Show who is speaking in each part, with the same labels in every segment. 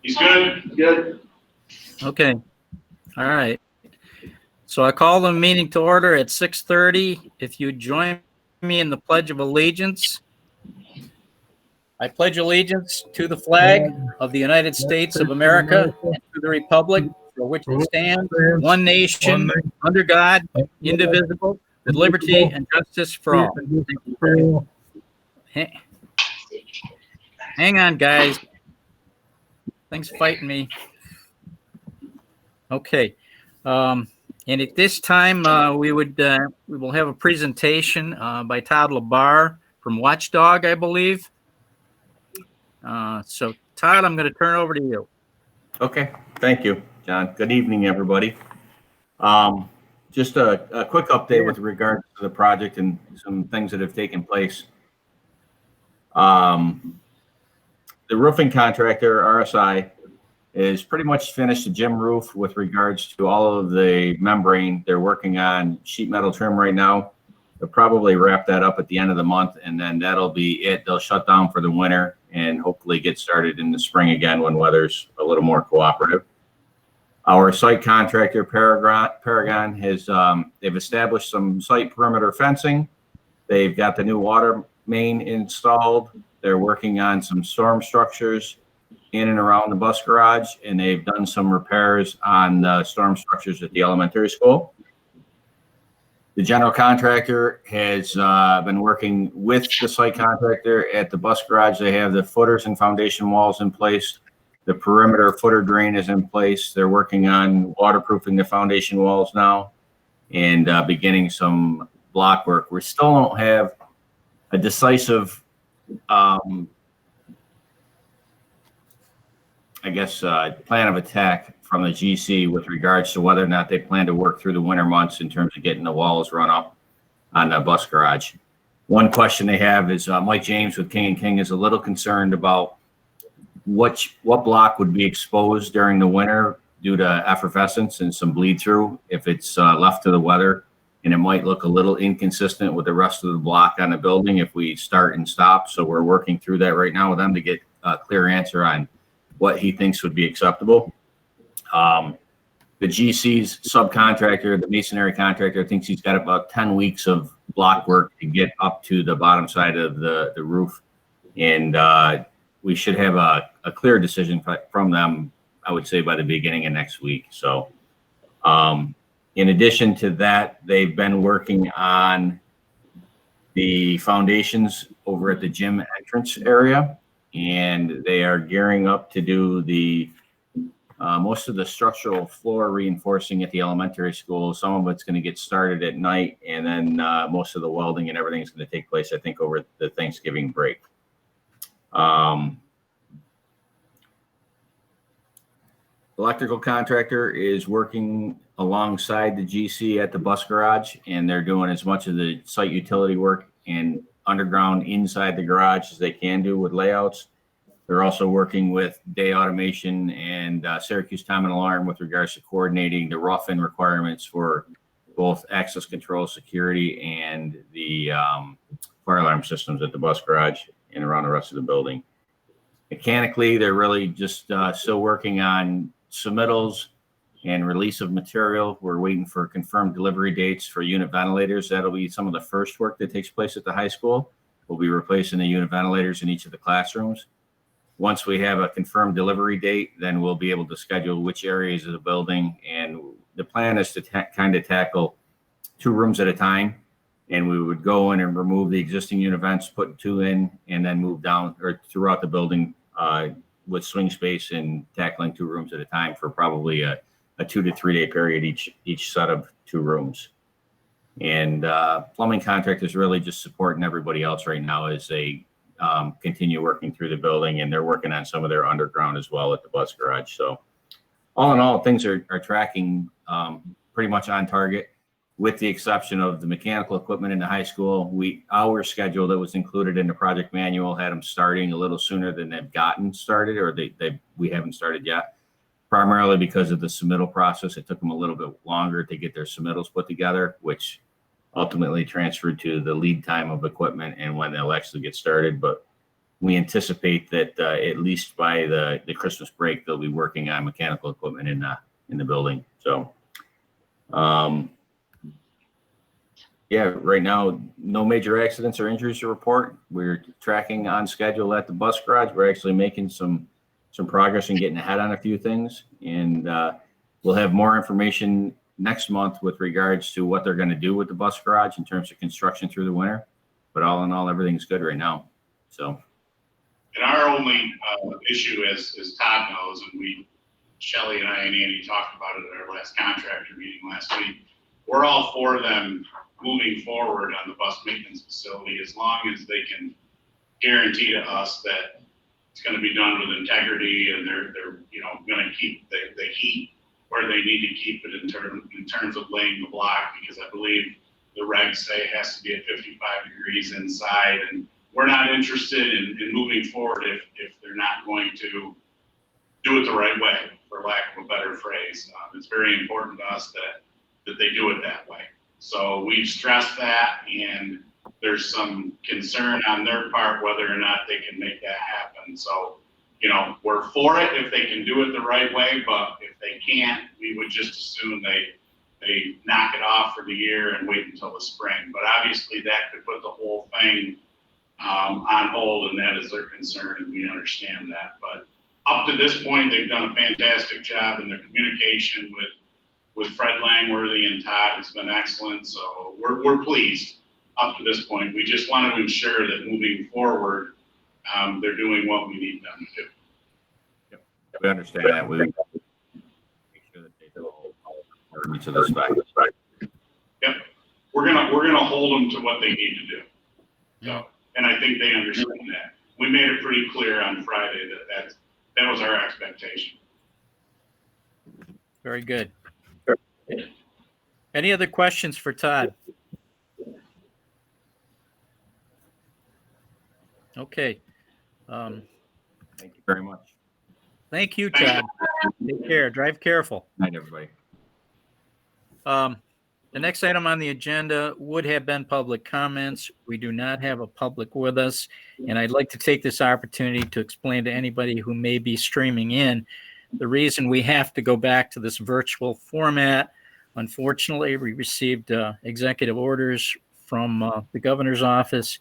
Speaker 1: He's good. Good.
Speaker 2: Okay. All right. So I call the meeting to order at 6:30. If you join me in the Pledge of Allegiance. I pledge allegiance to the flag of the United States of America and to the republic for which it stands, one nation, under God, indivisible, with liberty and justice for all. Hang on, guys. Things fighting me. Okay. And at this time, we will have a presentation by Todd Labar from Watchdog, I believe. So, Todd, I'm going to turn it over to you.
Speaker 3: Okay. Thank you, John. Good evening, everybody. Just a quick update with regard to the project and some things that have taken place. The roofing contractor, RSI, is pretty much finished the gym roof with regards to all of the membrane. They're working on sheet metal trim right now. They'll probably wrap that up at the end of the month, and then that'll be it. They'll shut down for the winter and hopefully get started in the spring again when weather's a little more cooperative. Our site contractor, Paragon, has they've established some site perimeter fencing. They've got the new water main installed. They're working on some storm structures in and around the bus garage, and they've done some repairs on the storm structures at the elementary school. The general contractor has been working with the site contractor at the bus garage. They have the footers and foundation walls in place. The perimeter footer drain is in place. They're working on waterproofing the foundation walls now and beginning some block work. We still don't have a decisive plan of attack from the GC with regards to whether or not they plan to work through the winter months in terms of getting the walls run up on the bus garage. One question they have is Mike James with King & King is a little concerned about what block would be exposed during the winter due to effervescence and some bleed through if it's left to the weather, and it might look a little inconsistent with the rest of the block on the building if we start and stop. So we're working through that right now with them to get a clear answer on what he thinks would be acceptable. The GC's subcontractor, the masonry contractor, thinks he's got about 10 weeks of block work to get up to the bottom side of the roof. And we should have a clear decision from them, I would say, by the beginning of next week. So in addition to that, they've been working on the foundations over at the gym entrance area, and they are gearing up to do the most of the structural floor reinforcing at the elementary school. Some of it's going to get started at night, and then most of the welding and everything is going to take place, I think, over the Thanksgiving break. Electrical contractor is working alongside the GC at the bus garage, and they're doing as much of the site utility work and underground inside the garage as they can do with layouts. They're also working with Day Automation and Syracuse Time and Alarm with regards to coordinating the rough-in requirements for both access control, security, and the fire alarm systems at the bus garage and around the rest of the building. Mechanically, they're really just still working on submittals and release of material. We're waiting for confirmed delivery dates for unit ventilators. That'll be some of the first work that takes place at the high school. We'll be replacing the unit ventilators in each of the classrooms. Once we have a confirmed delivery date, then we'll be able to schedule which areas of the building. And the plan is to kind of tackle 2 rooms at a time. And we would go in and remove the existing unit vents, put 2 in, and then move down or throughout the building with swing space and tackling 2 rooms at a time for probably a 2 to 3 day period each set of 2 rooms. And plumbing contractors really just supporting everybody else right now as they continue working through the building, and they're working on some of their underground as well at the bus garage. So all in all, things are tracking pretty much on target, with the exception of the mechanical equipment in the high school. Our schedule that was included in the project manual had them starting a little sooner than they've gotten started, or we haven't started yet, primarily because of the submittal process. It took them a little bit longer to get their submittals put together, which ultimately transferred to the lead time of equipment and when they'll actually get started. But we anticipate that at least by the Christmas break, they'll be working on mechanical equipment in the building. So, yeah, right now, no major accidents or injuries to report. We're tracking on schedule at the bus garage. We're actually making some progress and getting ahead on a few things. And we'll have more information next month with regards to what they're going to do with the bus garage in terms of construction through the winter. But all in all, everything's good right now. So.
Speaker 1: And our only issue, as Todd knows, and Shelley and I and Andy talked about it at our last contractor meeting last week, we're all for them moving forward on the bus maintenance facility as long as they can guarantee to us that it's going to be done with integrity and they're going to keep the heat where they need to keep it in terms of laying the block, because I believe the regs say it has to be at 55 degrees inside, and we're not interested in moving forward if they're not going to do it the right way, for lack of a better phrase. It's very important to us that they do it that way. So we've stressed that, and there's some concern on their part whether or not they can make that happen. So, we're for it if they can do it the right way, but if they can't, we would just assume they knock it off for the year and wait until the spring. But obviously that could put the whole thing on hold, and that is their concern, and we understand that. But up to this point, they've done a fantastic job, and their communication with Fred Langworthy and Todd has been excellent. So we're pleased up to this point. We just want to ensure that moving forward, they're doing what we need them to do.
Speaker 3: Yep. We understand that. We make sure that they do all permits to this fact.
Speaker 1: Yep. We're gonna hold them to what they need to do. So, and I think they understand that. We made it pretty clear on Friday that was our expectation.
Speaker 2: Very good. Any other questions for Todd? Okay.
Speaker 3: Thank you very much.
Speaker 2: Thank you, Todd. Take care. Drive careful.
Speaker 3: Night, everybody.
Speaker 2: The next item on the agenda would have been public comments. We do not have a public with us, and I'd like to take this opportunity to explain to anybody who may be streaming in the reason we have to go back to this virtual format. Unfortunately, we received executive orders from the governor's office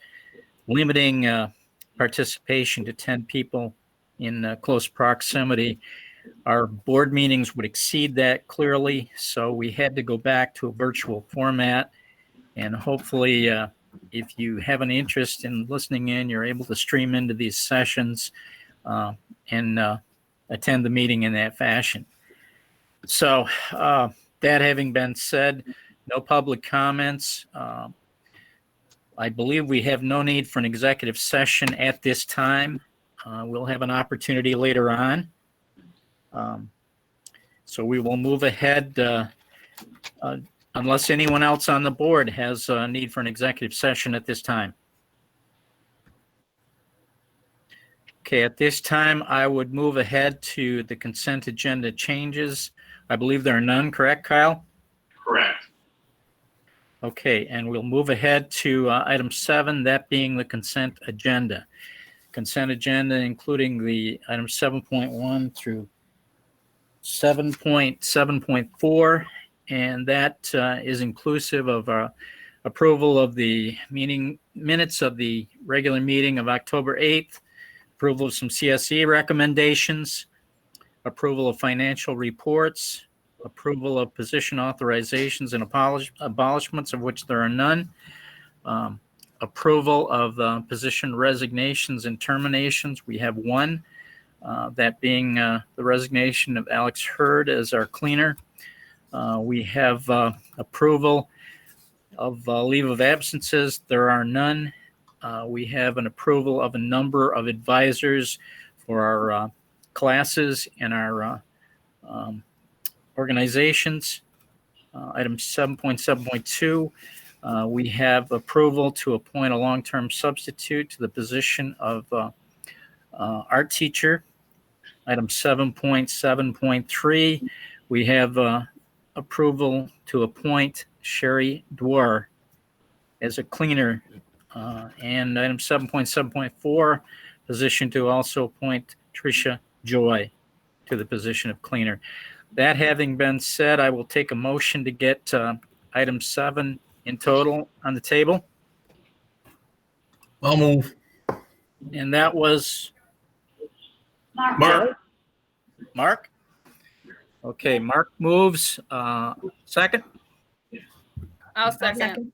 Speaker 2: limiting participation to 10 people in close proximity. Our board meetings would exceed that clearly, so we had to go back to a virtual format. And hopefully, if you have an interest in listening in, you're able to stream into these sessions and attend the meeting in that fashion. So that having been said, no public comments. I believe we have no need for an executive session at this time. We'll have an opportunity later on. So we will move ahead unless anyone else on the board has a need for an executive session at this time. Okay, at this time, I would move ahead to the consent agenda changes. I believe there are none, correct, Kyle?
Speaker 1: Correct.
Speaker 2: Okay, and we'll move ahead to item 7, that being the consent agenda. Consent agenda including the item 7.1 through 7.7.4, and that is inclusive of approval of the minutes of the regular meeting of October 8th, approval of some CSD recommendations, approval of financial reports, approval of position authorizations and abolishments, of which there are none, approval of position resignations and terminations. We have one, that being the resignation of Alex Hurd as our cleaner. We have approval of leave of absences. There are none. We have an approval of a number of advisors for our classes and our organizations. Item 7.7.2, we have approval to appoint a long-term substitute to the position of art teacher. Item 7.7.3, we have approval to appoint Sherry Dwar as a cleaner. And item 7.7.4, position to also appoint Tricia Joy to the position of cleaner. That having been said, I will take a motion to get item 7 in total on the table.
Speaker 4: I'll move.
Speaker 2: And that was
Speaker 4: Mark.
Speaker 2: Mark? Okay, Mark moves. Second?
Speaker 5: I'll second.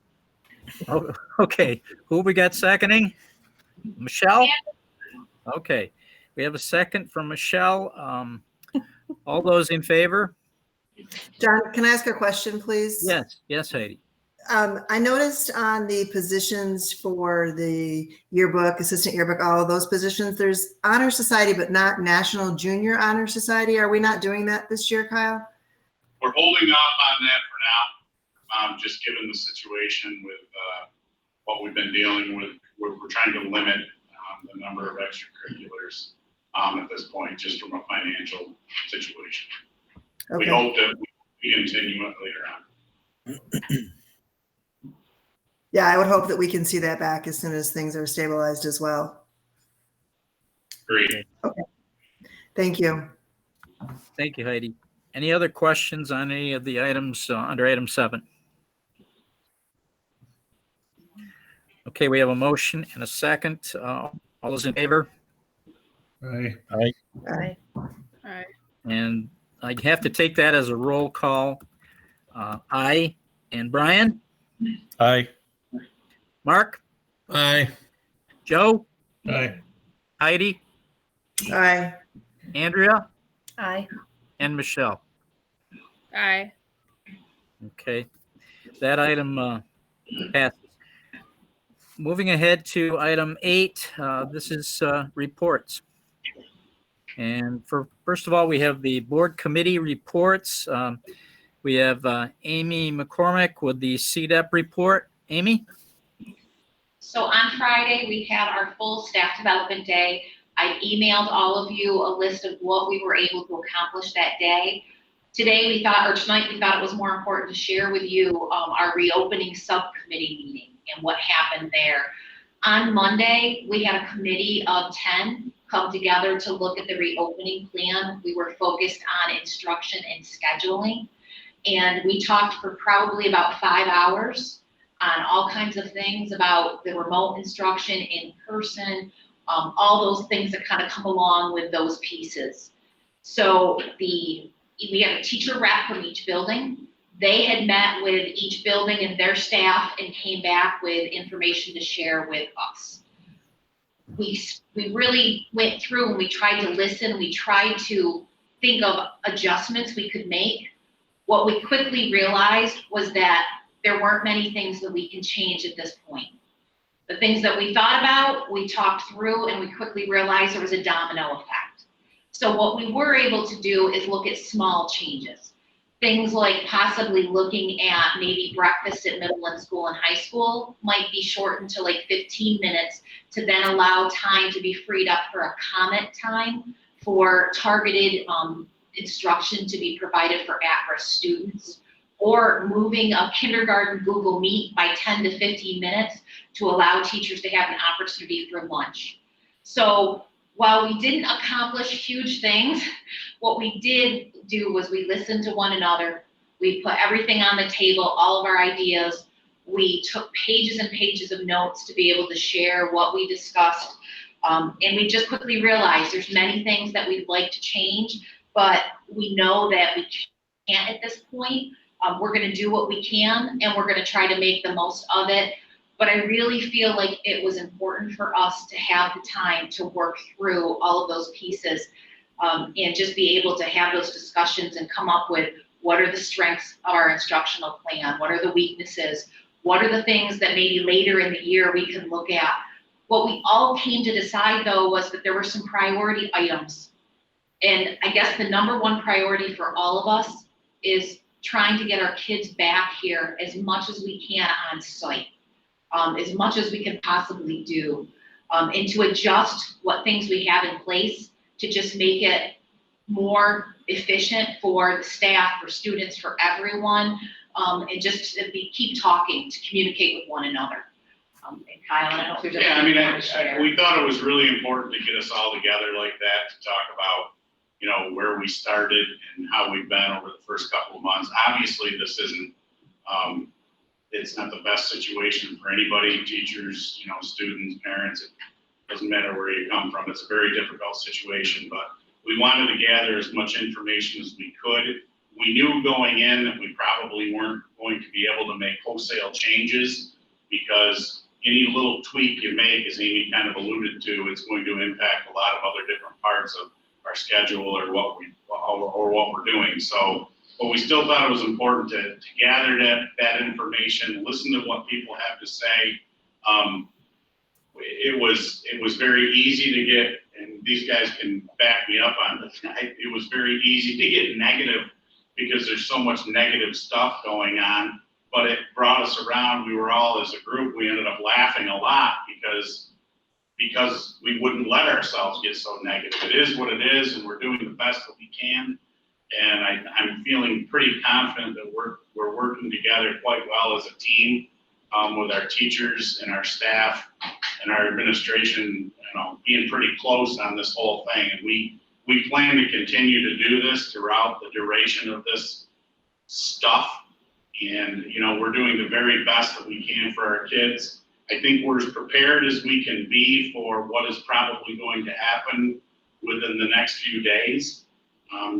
Speaker 2: Oh, okay, who we got seconding? Michelle? Okay, we have a second from Michelle. All those in favor?
Speaker 6: John, can I ask a question, please?
Speaker 2: Yes, Heidi.
Speaker 6: I noticed on the positions for the yearbook, assistant yearbook, all of those positions, there's Honor Society, but not National Junior Honor Society. Are we not doing that this year, Kyle?
Speaker 1: We're holding off on that for now, just given the situation with what we've been dealing with. We're trying to limit the number of extracurriculars at this point, just from a financial situation.
Speaker 6: Okay.
Speaker 1: We hope that we continue it later on.
Speaker 6: Yeah, I would hope that we can see that back as soon as things are stabilized as well.
Speaker 1: Great.
Speaker 6: Okay. Thank you.
Speaker 2: Thank you, Heidi. Any other questions on any of the items under item 7? Okay, we have a motion and a second. All those in favor?
Speaker 4: Aye.
Speaker 5: Aye. Aye.
Speaker 2: And I have to take that as a roll call. Aye. And Brian?
Speaker 4: Aye.
Speaker 2: Mark?
Speaker 4: Aye.
Speaker 2: Joe?
Speaker 4: Aye.
Speaker 2: Heidi?
Speaker 6: Aye.
Speaker 2: Andrea?
Speaker 5: Aye.
Speaker 2: And Michelle?
Speaker 5: Aye.
Speaker 2: Okay, that item passes. Moving ahead to item 8, this is reports. And first of all, we have the board committee reports. We have Amy McCormick with the CDEP report. Amy?
Speaker 7: So on Friday, we had our full staff development day. I emailed all of you a list of what we were able to accomplish that day. Tonight we thought it was more important to share with you our reopening subcommittee meeting and what happened there. On Monday, we had a committee of 10 come together to look at the reopening plan. We were focused on instruction and scheduling. And we talked for probably about 5 hours on all kinds of things about the remote instruction, in person, all those things that kind of come along with those pieces. So we had a teacher rep from each building. They had met with each building and their staff and came back with information to share with us. We really went through and we tried to listen. We tried to think of adjustments we could make. What we quickly realized was that there weren't many things that we can change at this point. The things that we thought about, we talked through, and we quickly realized there was a domino effect. So what we were able to do is look at small changes. Things like possibly looking at maybe breakfast at middle and school and high school might be shortened to like 15 minutes to then allow time to be freed up for a comment time for targeted instruction to be provided for at-risk students, or moving a kindergarten Google Meet by 10 to 15 minutes to allow teachers to have an opportunity for lunch. So while we didn't accomplish huge things, what we did do was we listened to one another. We put everything on the table, all of our ideas. We took pages and pages of notes to be able to share what we discussed. And we just quickly realized there's many things that we'd like to change, but we know that we can't at this point. We're gonna do what we can, and we're gonna try to make the most of it. But I really feel like it was important for us to have the time to work through all of those pieces and just be able to have those discussions and come up with what are the strengths of our instructional plan, what are the weaknesses, what are the things that maybe later in the year we can look at. What we all came to decide though was that there were some priority items. And I guess the number one priority for all of us is trying to get our kids back here as much as we can on site, as much as we can possibly do, and to adjust what things we have in place to just make it more efficient for the staff, for students, for everyone, and just to keep talking, to communicate with one another. And Kyle, I don't know if there's
Speaker 1: Yeah, I
Speaker 7: anything
Speaker 1: mean,
Speaker 7: you want to share.
Speaker 1: we thought it was really important to get us all together like that, to talk about, you know, where we started and how we've been over the first couple of months. Obviously, this isn't, it's not the best situation for anybody, teachers, you know, students, parents. It doesn't matter where you come from. It's a very difficult situation, but we wanted to gather as much information as we could. We knew going in that we probably weren't going to be able to make wholesale changes, because any little tweak you make, as Amy kind of alluded to, it's going to impact a lot of other different parts of our schedule or what we're doing. So, but we still thought it was important to gather that information, listen to what people have to say. It was very easy to get, and these guys can back me up on this. It was very easy to get negative because there's so much negative stuff going on. But it brought us around. We were all, as a group, we ended up laughing a lot because we wouldn't let ourselves get so negative. It is what it is, and we're doing the best that we can. And I'm feeling pretty confident that we're working together quite well as a team, with our teachers and our staff and our administration, you know, being pretty close on this whole thing. And we plan to continue to do this throughout the duration of this stuff. And, you know, we're doing the very best that we can for our kids. I think we're as prepared as we can be for what is probably going to happen within the next few days,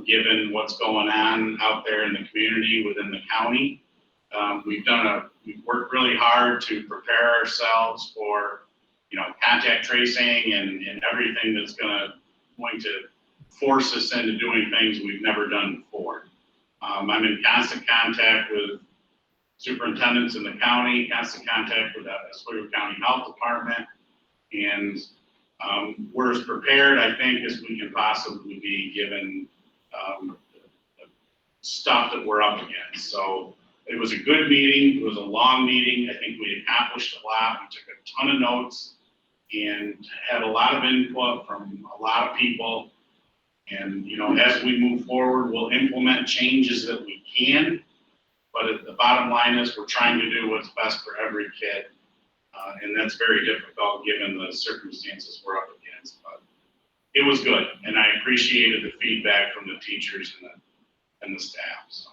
Speaker 1: given what's going on out there in the community within the county. We've worked really hard to prepare ourselves for, you know, contact tracing and everything that's going to force us into doing things we've never done before. I'm in constant contact with superintendents in the county, constant contact with the Oswego County Health Department, and we're as prepared, I think, as we can possibly be, given the stuff that we're up against. So it was a good meeting. It was a long meeting. I think we accomplished a lot. We took a ton of notes and had a lot of input from a lot of people. And, you know, as we move forward, we'll implement changes that we can. But the bottom line is we're trying to do what's best for every kid. And that's very difficult given the circumstances we're up against. But it was good. And I appreciated the feedback from the teachers and the staff. So.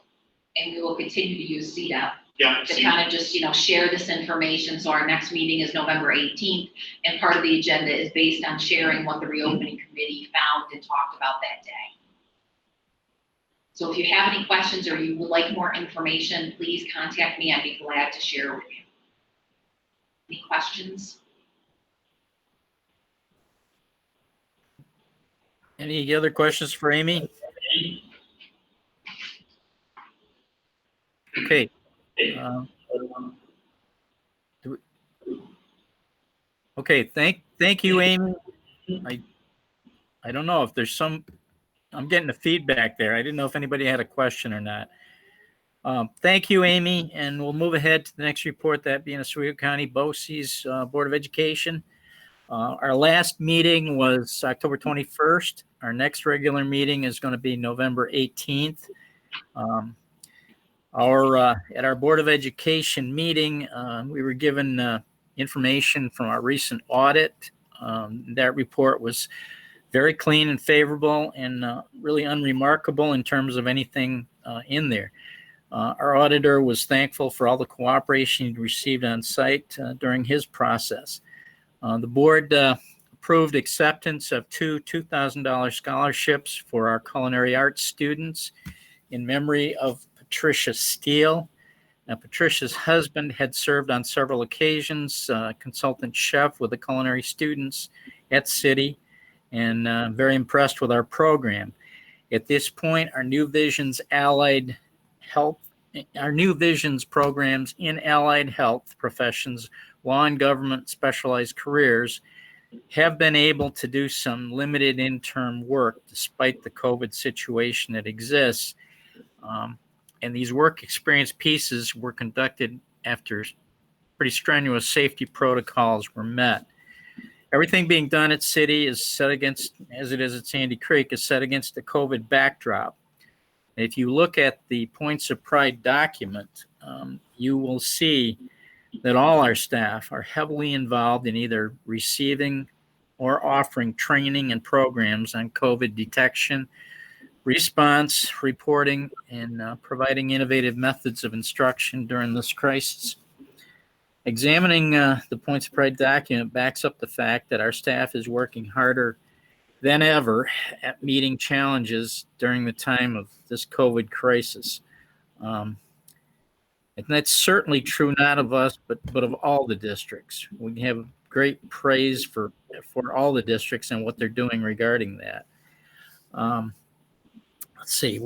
Speaker 7: And we will continue to use CDEP
Speaker 1: Yeah,
Speaker 7: to kind of just, you know, share this information. So our next meeting is November 18th. And part of the agenda is based on sharing what the reopening committee found and talked about that day. So if you have any questions or you would like more information, please contact me. I'd be glad to share with you. Any questions?
Speaker 2: Any other questions for Amy? Okay. Okay, thank you, Amy. I don't know if there's I'm getting the feedback there. I didn't know if anybody had a question or not. Thank you, Amy, and we'll move ahead to the next report, that being Oswego County BOCES Board of Education. Our last meeting was October 21st. Our next regular meeting is going to be November 18th. At our Board of Education meeting, we were given information from our recent audit. That report was very clean and favorable and really unremarkable in terms of anything in there. Our auditor was thankful for all the cooperation he received on site during his process. The board approved acceptance of two $2,000 scholarships for our culinary arts students in memory of Patricia Steele. Now, Patricia's husband had served on several occasions, consultant chef with the culinary students at City, and very impressed with our program. At this point, our New Visions programs in allied health professions, law and government, specialized careers, have been able to do some limited interim work despite the COVID situation that exists. And these work experience pieces were conducted after pretty strenuous safety protocols were met. Everything being done at City is set against, as it is at Sandy Creek, is set against the COVID backdrop. If you look at the Points of Pride document, you will see that all our staff are heavily involved in either receiving or offering training and programs on COVID detection, response, reporting, and providing innovative methods of instruction during this crisis. Examining the Points of Pride document backs up the fact that our staff is working harder than ever at meeting challenges during the time of this COVID crisis. And that's certainly true not of us, but of all the districts. We have great praise for all the districts and what they're doing regarding that. Let's see.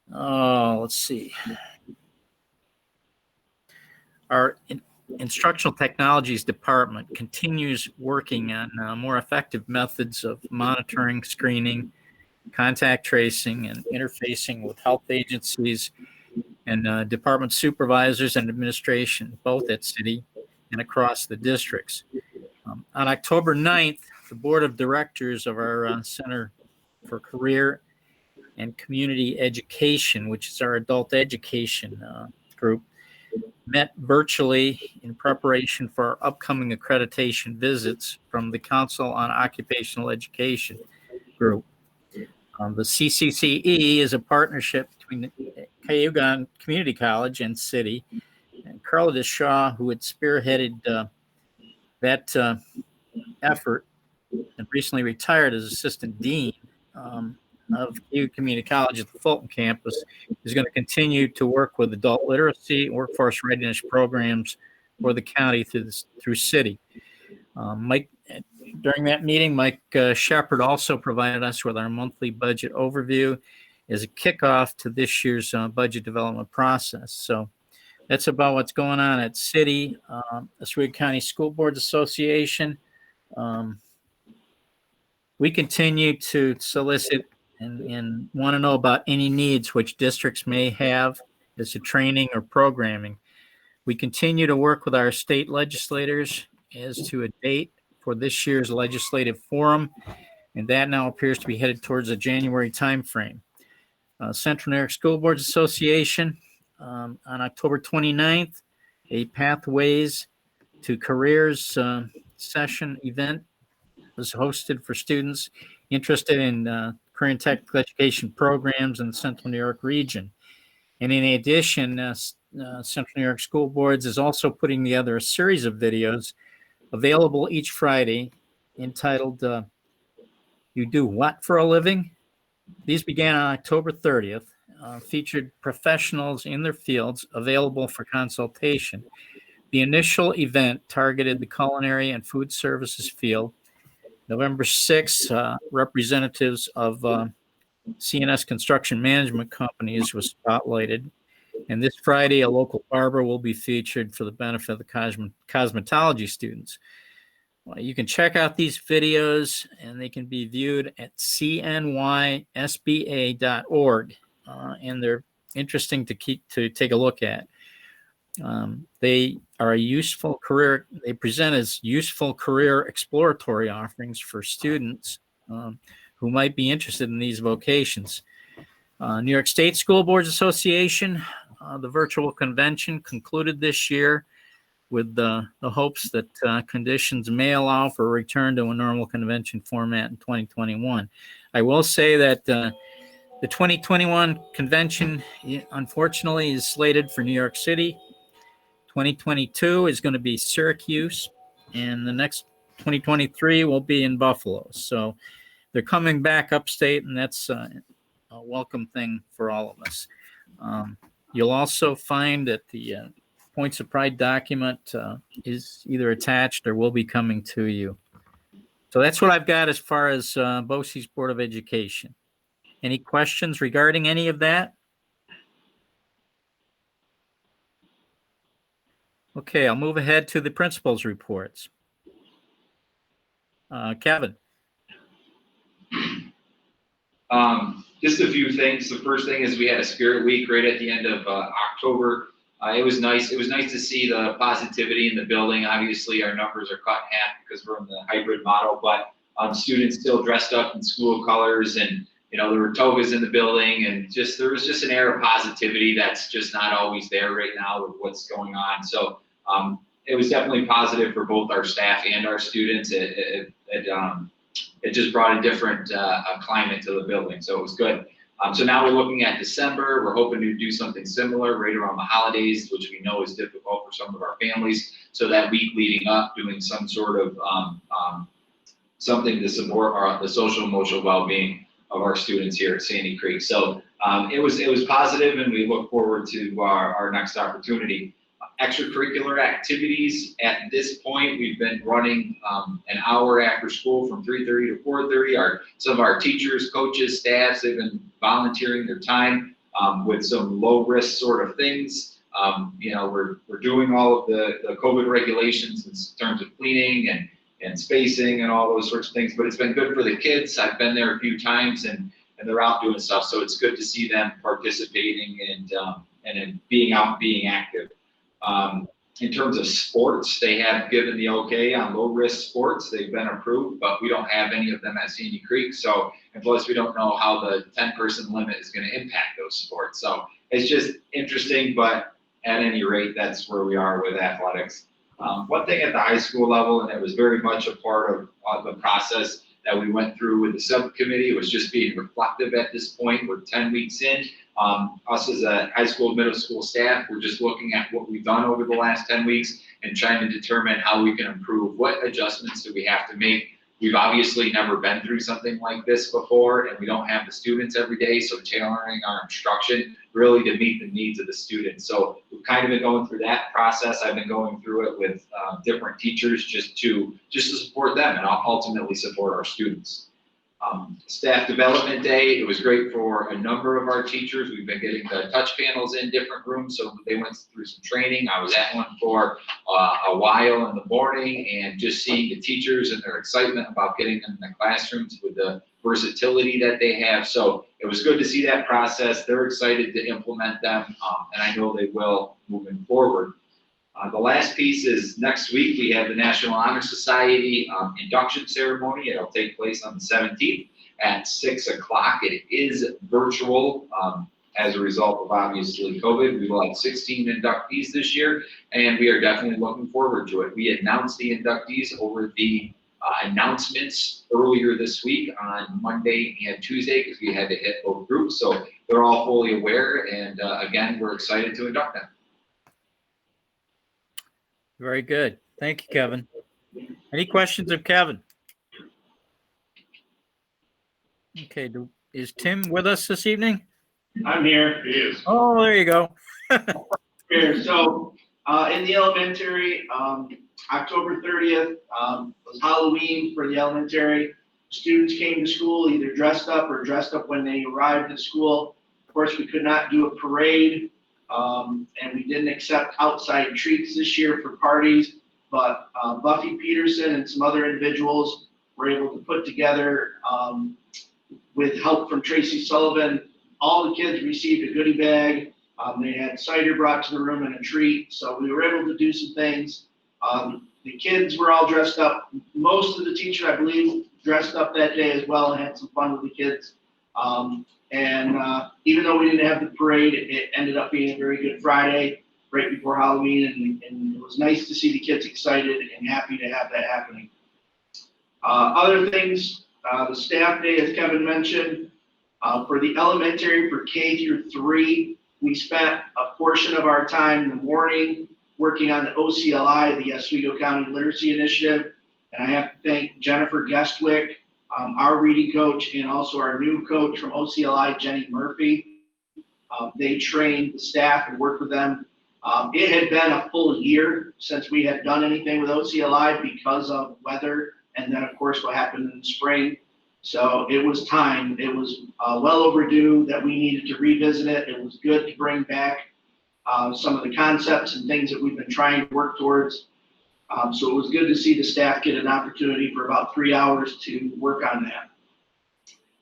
Speaker 2: Let's see. Our Instructional Technologies Department continues working on more effective methods of monitoring, screening, contact tracing, and interfacing with health agencies and department supervisors and administration, both at city and across the districts. On October 9th, the board of directors of our Center for Career and Community Education, which is our adult education group, met virtually in preparation for our upcoming accreditation visits from the Council on Occupational Education group. The CCCE is a partnership between the Cayuga Community College and City. And Carla Shaw, who had spearheaded that effort and recently retired as assistant dean of Cayuga Community College at the Fulton campus, is going to continue to work with adult literacy, workforce readiness programs for the county through City. During that meeting, Mike Shepard also provided us with our monthly budget overview as a kickoff to this year's budget development process. So that's about what's going on at City. Oswego County School Boards Association. We continue to solicit and want to know about any needs which districts may have as to training or programming. We continue to work with our state legislators as to a date for this year's legislative forum, and that now appears to be headed towards a January timeframe. Central New York School Boards Association, on October 29th, a Pathways to Careers session event was hosted for students interested in career and technical education programs in the Central New York region. And in addition, Central New York School Boards is also putting together a series of videos available each Friday entitled You Do What for a Living? These began on October 30th, featured professionals in their fields available for consultation. The initial event targeted the culinary and food services field. November 6th, representatives of CNS Construction Management Companies was spotlighted. And this Friday, a local barber will be featured for the benefit of the cosmetology students. Well, you can check out these videos, and they can be viewed at cnysba.org, and they're interesting to take a look at. They are a useful career. They present as useful career exploratory offerings for students who might be interested in these vocations. New York State School Boards Association, the virtual convention concluded this year with the hopes that conditions may allow for a return to a normal convention format in 2021. I will say that the 2021 convention, unfortunately, is slated for New York City. 2022 is going to be Syracuse, and the next 2023 will be in Buffalo. So they're coming back upstate, and that's a welcome thing for all of us. You'll also find that the Points of Pride document is either attached or will be coming to you. So that's what I've got as far as BOCES Board of Education. Any questions regarding any of that? Okay, I'll move ahead to the principal's reports. Kevin.
Speaker 8: Just a few things. The first thing is we had a Spirit Week right at the end of October. It was nice. It was nice to see the positivity in the building. Obviously, our numbers are cut in half because we're in the hybrid model, but students still dressed up in school colors and there were togas in the building, and there was just an air of positivity that's just not always there right now with what's going on. So it was definitely positive for both our staff and our students. It just brought a different climate to the building, so it was good. So now we're looking at December. We're hoping to do something similar right around the holidays, which we know is difficult for some of our families. So that week leading up, doing some sort of something to support the social emotional well-being of our students here at Sandy Creek. So it was positive, and we look forward to our next opportunity. Extracurricular activities at this point, we've been running an hour after school from 3:30 to 4:30. Some of our teachers, coaches, staffs, they've been volunteering their time with some low risk sort of things. We're doing all of the COVID regulations in terms of cleaning and spacing and all those sorts of things, but it's been good for the kids. I've been there a few times, and they're out doing stuff, so it's good to see them participating and being out and being active. In terms of sports, they have given the okay on low-risk sports. They've been approved, but we don't have any of them at Sandy Creek. So, and plus we don't know how the 10-person limit is going to impact those sports. So it's just interesting, but at any rate, that's where we are with athletics. One thing at the high school level, and it was very much a part of the process that we went through with the subcommittee, it was just being reflective at this point. We're 10 weeks in. Us as a high school, middle school staff, we're just looking at what we've done over the last 10 weeks and trying to determine how we can improve. What adjustments do we have to make? We've obviously never been through something like this before, and we don't have the students every day, so tailoring our instruction really to meet the needs of the students. So we've kind of been going through that process. I've been going through it with different teachers just to support them and ultimately support our students. Staff Development Day, it was great for a number of our teachers. We've been getting the touch panels in different rooms, so they went through some training. I was at one for a while in the morning, and just seeing the teachers and their excitement about getting them in the classrooms with the versatility that they have. So it was good to see that process. They're excited to implement them, and I know they will moving forward. The last piece is next week we have the National Honor Society induction ceremony. It'll take place on the 17th at 6 o'clock. It is virtual as a result of obviously COVID. We will have 16 inductees this year, and we are definitely looking forward to it. We announced the inductees over the announcements earlier this week on Monday and Tuesday because we had to hit both groups. So they're all fully aware, and again, we're excited to induct them.
Speaker 2: Very good. Thank you, Kevin. Any questions of Kevin? Okay, is Tim with us this evening?
Speaker 9: I'm here.
Speaker 1: It is.
Speaker 2: Oh, there you go.
Speaker 9: Here. So in the elementary, October 30th was Halloween for the elementary. Students came to school either dressed up or dressed up when they arrived at school. Of course, we could not do a parade, and we didn't accept outside treats this year for parties, but Buffy Peterson and some other individuals were able to put together, with help from Tracy Sullivan, all the kids received a goodie bag. They had cider brought to the room and a treat, so we were able to do some things. The kids were all dressed up. Most of the teachers, I believe, dressed up that day as well and had some fun with the kids. Even though we didn't have the parade, it ended up being a very good Friday right before Halloween, and it was nice to see the kids excited and happy to have that happening. Other things, the staff day, as Kevin mentioned, for the elementary, for K through 3, we spent a portion of our time in the morning working on the OCLI, the Oswego County Literacy Initiative. And I have to thank Jennifer Guestwick, our reading coach, and also our new coach from OCLI, Jenny Murphy. They trained the staff and worked with them. It had been a full year since we had done anything with OCLI because of weather, and then of course what happened in the spring. So it was time. It was well overdue that we needed to revisit it. It was good to bring back some of the concepts and things that we've been trying to work towards. So it was good to see the staff get an opportunity for about 3 hours to work on that.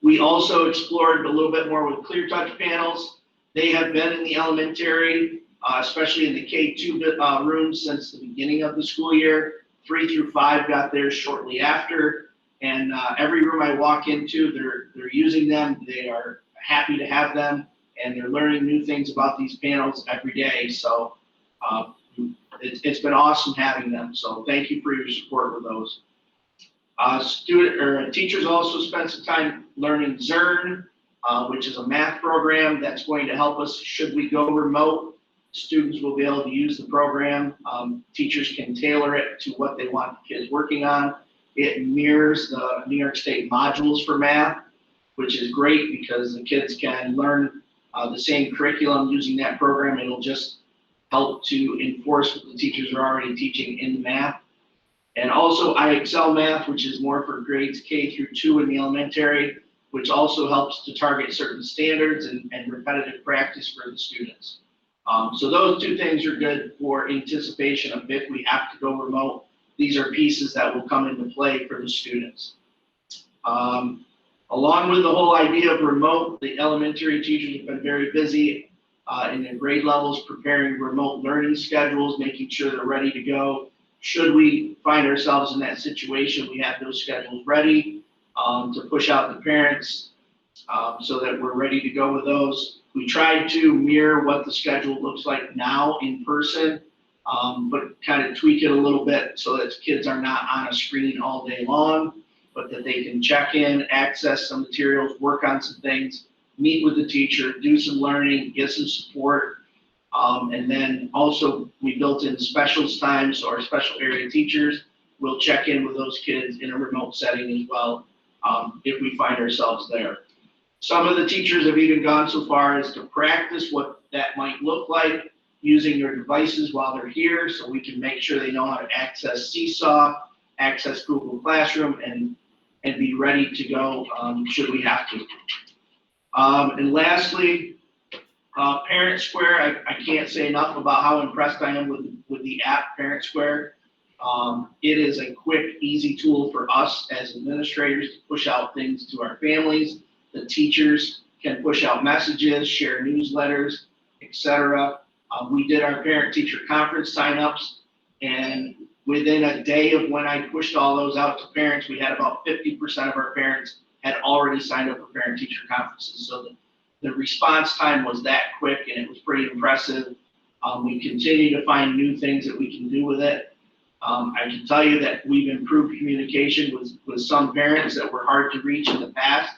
Speaker 9: We also explored a little bit more with clear touch panels. They have been in the elementary, especially in the K2 rooms since the beginning of the school year. 3 through 5 got theirs shortly after. And every room I walk into, they're using them. They are happy to have them, and they're learning new things about these panels every day. So it's been awesome having them. So thank you for your support with those. Teachers also spent some time learning Zern, which is a math program that's going to help us should we go remote. Students will be able to use the program. Teachers can tailor it to what they want the kids working on. It mirrors the New York State modules for math, which is great because the kids can learn the same curriculum using that program. It'll just help to enforce what the teachers are already teaching in the math. And also IXL Math, which is more for grades K through 2 in the elementary, which also helps to target certain standards and repetitive practice for the students. So those two things are good for anticipation of if we have to go remote. These are pieces that will come into play for the students. Along with the whole idea of remote, the elementary teachers have been very busy in their grade levels preparing remote learning schedules, making sure they're ready to go. Should we find ourselves in that situation, we have those schedules ready to push out the parents so that we're ready to go with those. We tried to mirror what the schedule looks like now in person, but kind of tweak it a little bit so that kids are not on a screen all day long, but that they can check in, access some materials, work on some things, meet with the teacher, do some learning, get some support. And then also we built in specials time, so our special area teachers will check in with those kids in a remote setting as well, if we find ourselves there. Some of the teachers have even gone so far as to practice what that might look like using their devices while they're here, so we can make sure they know how to access Seesaw, access Google Classroom, and be ready to go should we have to. And lastly, Parent Square, I can't say enough about how impressed I am with the app Parent Square. It is a quick, easy tool for us as administrators to push out things to our families. The teachers can push out messages, share newsletters, etc. We did our parent-teacher conference signups, and within a day of when I pushed all those out to parents, we had about 50% of our parents had already signed up for parent-teacher conferences. So the response time was that quick, and it was pretty impressive. We continue to find new things that we can do with it. I can tell you that we've improved communication with some parents that were hard to reach in the past.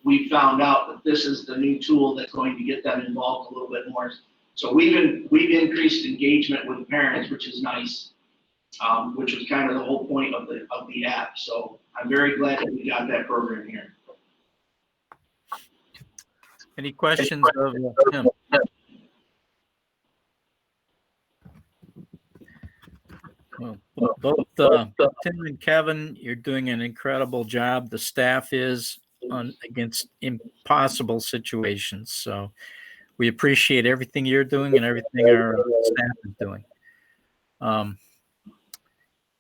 Speaker 9: We found out that this is the new tool that's going to get them involved a little bit more. So we've increased engagement with parents, which is nice, which was kind of the whole point of the app. So I'm very glad that we got that program here.
Speaker 2: Any questions of him? Well, both Tim and Kevin, you're doing an incredible job. The staff is against impossible situations. So we appreciate everything you're doing and everything our staff is doing.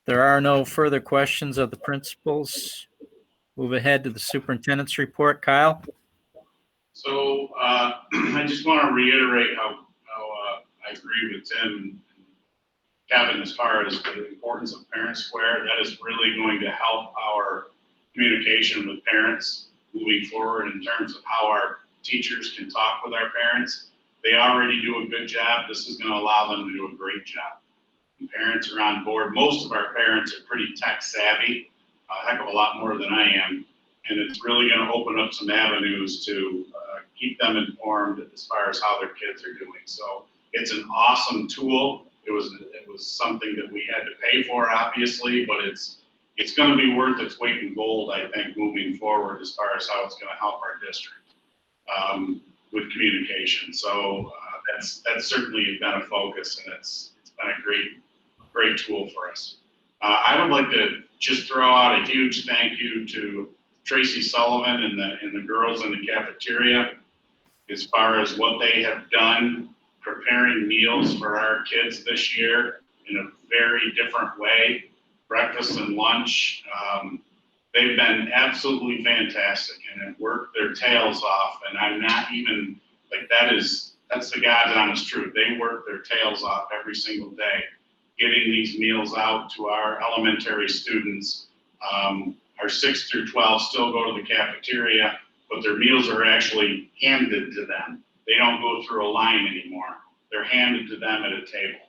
Speaker 2: There are no further questions of the principals. Move ahead to the superintendent's report. Kyle?
Speaker 1: So I just want to reiterate how I agree with Tim and Kevin as far as the importance of Parent Square. That is really going to help our communication with parents moving forward in terms of how our teachers can talk with our parents. They already do a good job. This is going to allow them to do a great job. And parents are on board. Most of our parents are pretty tech savvy, a heck of a lot more than I am. And it's really going to open up some avenues to keep them informed as far as how their kids are doing. So it's an awesome tool. It was something that we had to pay for, obviously, but it's going to be worth its weight in gold, I think, moving forward as far as how it's going to help our district with communication. So that's certainly been a focus, and it's been a great tool for us. I would like to just throw out a huge thank you to Tracy Sullivan and the girls in the cafeteria as far as what they have done preparing meals for our kids this year in a very different way, breakfast and lunch. They've been absolutely fantastic and have worked their tails off. And I'm not even like, that's the God's honest truth. They work their tails off every single day, getting these meals out to our elementary students Our 6 through 12 still go to the cafeteria, but their meals are actually handed to them. They don't go through a line anymore. They're handed to them at a table.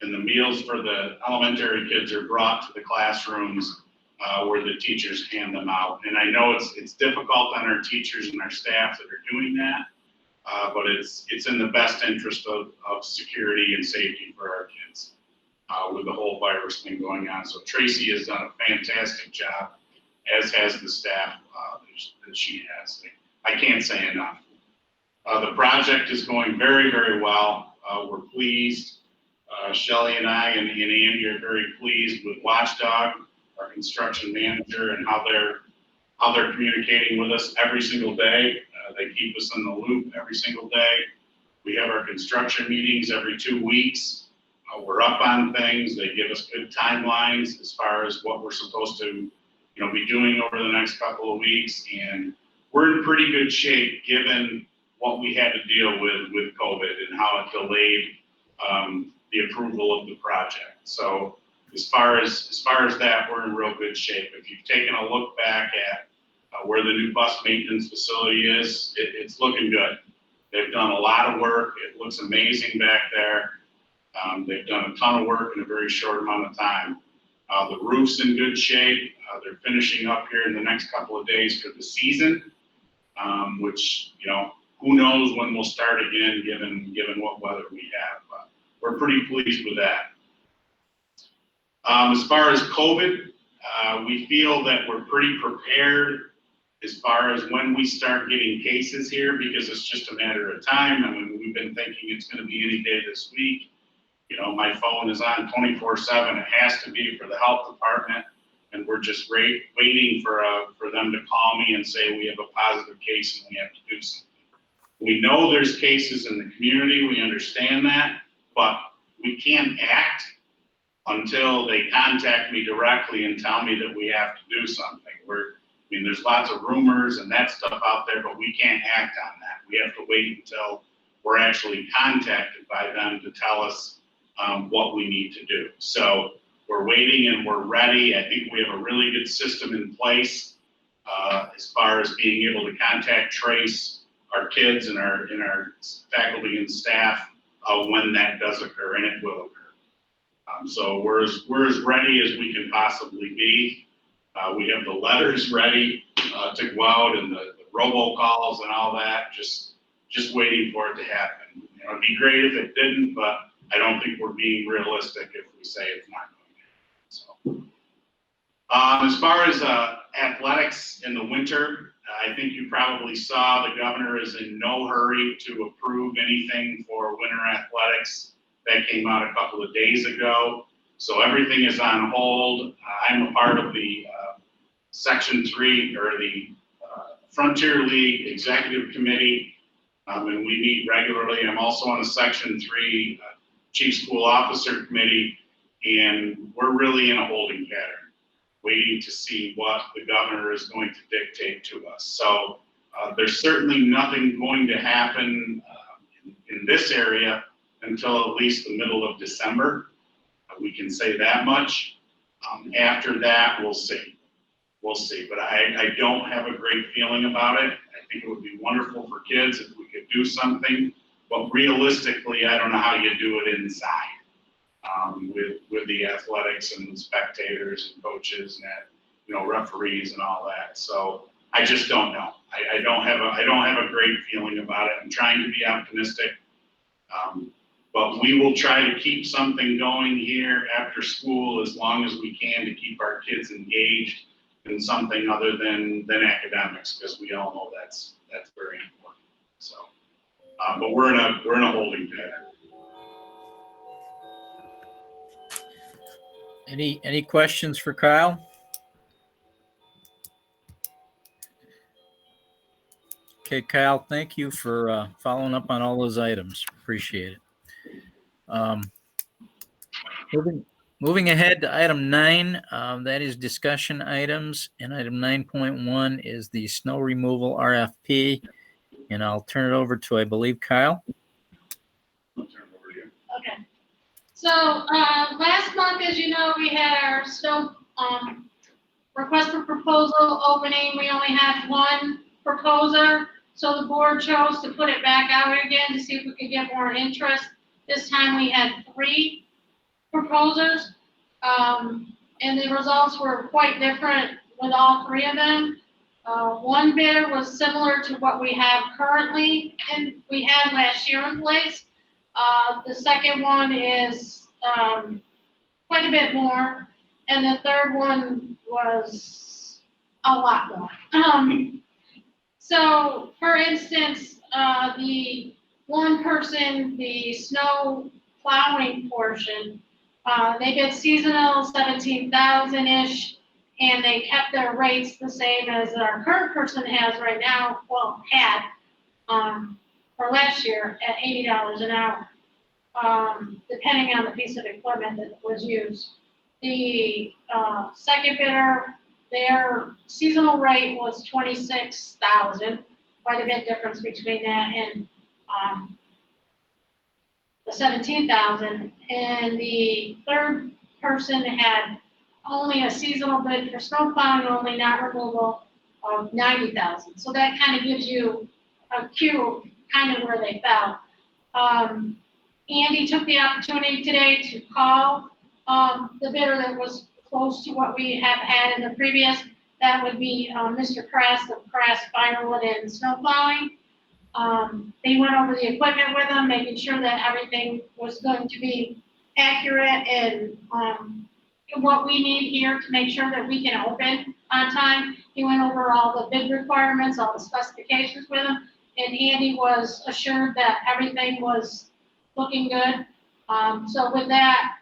Speaker 1: And the meals for the elementary kids are brought to the classrooms where the teachers hand them out. And I know it's difficult on our teachers and our staff that are doing that, but it's in the best interest of security and safety for our kids with the whole virus thing going on. So Tracy has done a fantastic job, as has the staff that she has. I can't say enough. The project is going very, very well. We're pleased. Shelley and I and Andy are very pleased with Watchdog, our construction manager, and how they're communicating with us every single day. They keep us in the loop every single day. We have our construction meetings every 2 weeks. We're up on things. They give us good timelines as far as what we're supposed to, be doing over the next couple of weeks. And we're in pretty good shape given what we had to deal with COVID and how it delayed the approval of the project. So as far as that, we're in real good shape. If you've taken a look back at where the new bus maintenance facility is, it's looking good. They've done a lot of work. It looks amazing back there. They've done a ton of work in a very short amount of time. The roof's in good shape. They're finishing up here in the next couple of days for the season, which, who knows when we'll start again, given what weather we have. But we're pretty pleased with that. As far as COVID, we feel that we're pretty prepared as far as when we start getting cases here, because it's just a matter of time. I mean, we've been thinking it's going to be any day this week. My phone is on 24/7. It has to be for the health department, and we're just waiting for them to call me and say we have a positive case and we have to do something. We know there's cases in the community. We understand that, but we can't act until they contact me directly and tell me that we have to do something. There's lots of rumors and that stuff out there, but we can't act on that. We have to wait until we're actually contacted by them to tell us what we need to do. So we're waiting and we're ready. I think we have a really good system in place as far as being able to contact, trace our kids and our faculty and staff when that does occur, and it will occur. So we're as ready as we can possibly be. We have the letters ready to go out and the robocalls and all that, just waiting for it to happen. It'd be great if it didn't, but I don't think we're being realistic if we say it's not going to happen. So, as far as athletics in the winter, I think you probably saw the governor is in no hurry to approve anything for winter athletics. That came out a couple of days ago. So everything is on hold. I'm a part of the Section 3 or the Frontier League Executive Committee, and we meet regularly. I'm also on the Section 3 Chief School Officer Committee, and we're really in a holding pattern, waiting to see what the governor is going to dictate to us. So there's certainly nothing going to happen in this area until at least the middle of December. We can say that much. After that, we'll see. We'll see. But I don't have a great feeling about it. I think it would be wonderful for kids if we could do something. But realistically, I don't know how you do it inside with the athletics and the spectators and coaches and referees and all that. So I just don't know. I don't have a great feeling about it. I'm trying to be optimistic. But we will try to keep something going here after school as long as we can to keep our kids engaged in something other than academics, because we all know that's very important. So, but we're in a holding pattern.
Speaker 2: Any questions for Kyle? Okay, Kyle, thank you for following up on all those items. Appreciate it. Moving ahead to item 9, that is discussion items, and item 9.1 is the snow removal RFP, and I'll turn it over to, I believe, Kyle.
Speaker 7: Okay. So last month, as you know, we had our snow
Speaker 10: request for proposal opening, we only had one proposer. So the board chose to put it back out again to see if we could get more interest. This time we had 3 proposers. And the results were quite different with all 3 of them. One bidder was similar to what we have currently and we had last year in place. The second one is quite a bit more, and the third one was a lot more. So, for instance, the one person, the snow plowing portion, they bid seasonal 17,000-ish, and they kept their rates the same as our current person has right now, well, had, for last year at $80 an hour, depending on the piece of equipment that was used. The second bidder, their seasonal rate was 26,000, quite a bit difference between that and the 17,000. And the third person had only a seasonal bid for snow plowing only, not removal, of 90,000. So that kind of gives you a cue kind of where they fell. Andy took the opportunity today to call the bidder that was close to what we have had in the previous. That would be Mr. Krass of Krass Firewood and Snow Plowing. They went over the equipment with him, making sure that everything was going to be accurate and what we need here to make sure that we can open on time. He went over all the bid requirements, all the specifications with him, and Andy was assured that everything was looking good. So with that,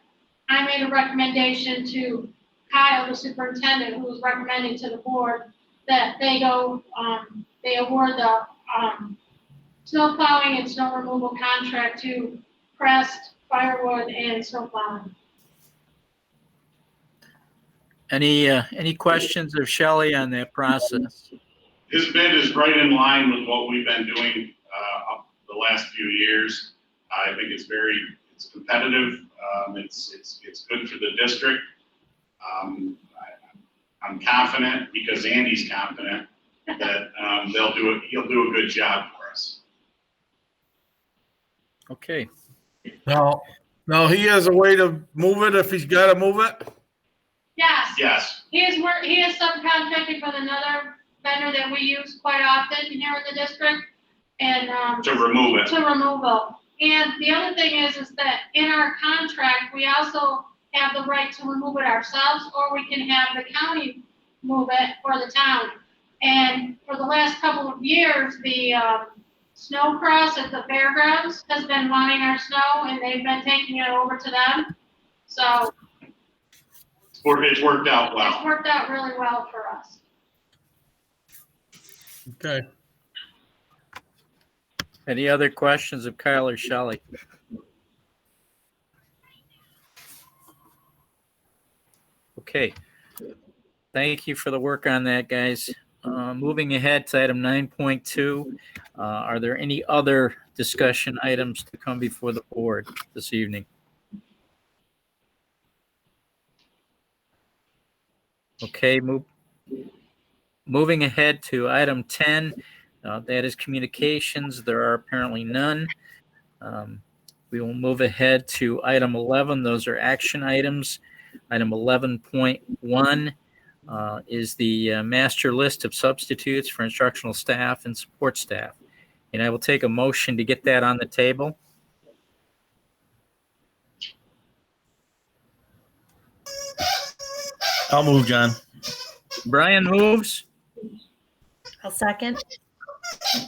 Speaker 10: I made a recommendation to Kyle, the superintendent, who was recommending to the board that they go, they award the snow plowing and snow removal contract to Crest, Firewood, and Snow Plowing.
Speaker 2: Any questions of Shelley on that process?
Speaker 1: His bid is right in line with what we've been doing up the last few years. I think it's competitive. It's good for the district. I'm confident because Andy's confident that he'll do a good job for us.
Speaker 2: Okay.
Speaker 4: Now he has a way to move it if he's got to move it?
Speaker 10: Yes.
Speaker 1: Yes.
Speaker 10: He is subcontracting with another vendor that we use quite often here in the district, and
Speaker 1: To remove it.
Speaker 10: to removal. And the other thing is that in our contract, we also have the right to remove it ourselves, or we can have the county move it for the town. And for the last couple of years, the Snow Cross at the fairgrounds has been wanting our snow, and they've been taking it over to them. So
Speaker 1: It's worked out well.
Speaker 10: it's worked out really well for us.
Speaker 4: Okay.
Speaker 2: Any other questions of Kyle or Shelley? Okay. Thank you for the work on that, guys. Moving ahead to item 9.2, are there any other discussion items to come before the board this evening? Okay, moving ahead to item 10, that is communications. There are apparently none. We will move ahead to item 11. Those are action items. Item 11.1 is the master list of substitutes for instructional staff and support staff. And I will take a motion to get that on the table.
Speaker 4: I'll move, John.
Speaker 2: Brian moves.
Speaker 5: I'll second.